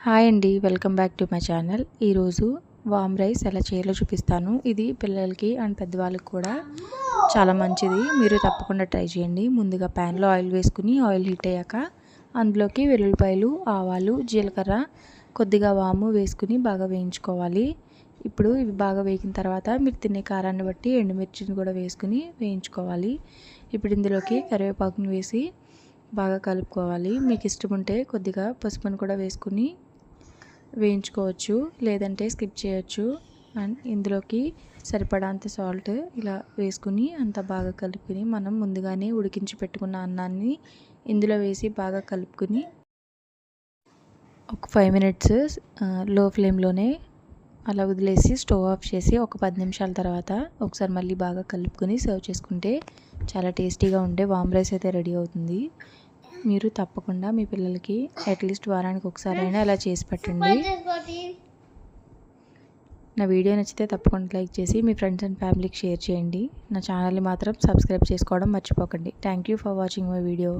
Hi అండి, welcome back to my channel. ఈరోజు వామ్ rice ఎలా చేయాలో చూపిస్తాను. ఇది పిల్లలకి అండ్ పెద్దవాళ్ళకి కూడా చాలా మంచిది. మీరు తప్పకుండా ట్రై చేయండి. ముందుగా ప్యాన్లో ఆయిల్ వేసుకుని ఆయిల్ హీట్ అయ్యాక అందులోకి వెల్లుల్లిపాయలు, ఆవాలు, జీలకర్ర, కొద్దిగా వాము వేసుకుని బాగా వేయించుకోవాలి. ఇప్పుడు ఇవి బాగా వేగిన తర్వాత మీరు తినే కారాన్ని బట్టి ఎండుమిర్చిని కూడా వేసుకుని వేయించుకోవాలి. ఇప్పుడు ఇందులోకి కరివేపాకుని వేసి బాగా కలుపుకోవాలి. మీకు ఇష్టం ఉంటే కొద్దిగా పసుపును కూడా వేసుకుని వేయించుకోవచ్చు, లేదంటే స్కిప్ చేయొచ్చు. అండ్ ఇందులోకి సరిపడాంత సాల్ట్ ఇలా వేసుకుని అంత బాగా కలుపుకుని మనం ముందుగానే ఉడికించి పెట్టుకున్న అన్నాన్ని ఇందులో వేసి బాగా కలుపుకుని ఒక 5 మినిట్స్ లో ఫ్లేమ్లోనే అలా వదిలేసి స్టవ్ ఆఫ్ చేసి ఒక 10 నిమిషాల తర్వాత ఒకసారి మళ్ళీ బాగా కలుపుకొని సర్వ్ చేసుకుంటే చాలా టేస్టీగా ఉండే వామ్ రైస్ అయితే రెడీ అవుతుంది. మీరు తప్పకుండా మీ పిల్లలకి అట్లీస్ట్ వారానికి ఒకసారైనా అలా చేసి పెట్టండి. నా వీడియో నచ్చితే తప్పకుండా లైక్ చేసి మీ ఫ్రెండ్స్ అండ్ ఫ్యామిలీకి షేర్ చేయండి. నా ఛానల్ని మాత్రం సబ్స్క్రైబ్ చేసుకోవడం మర్చిపోకండి. Thank you for watching my video.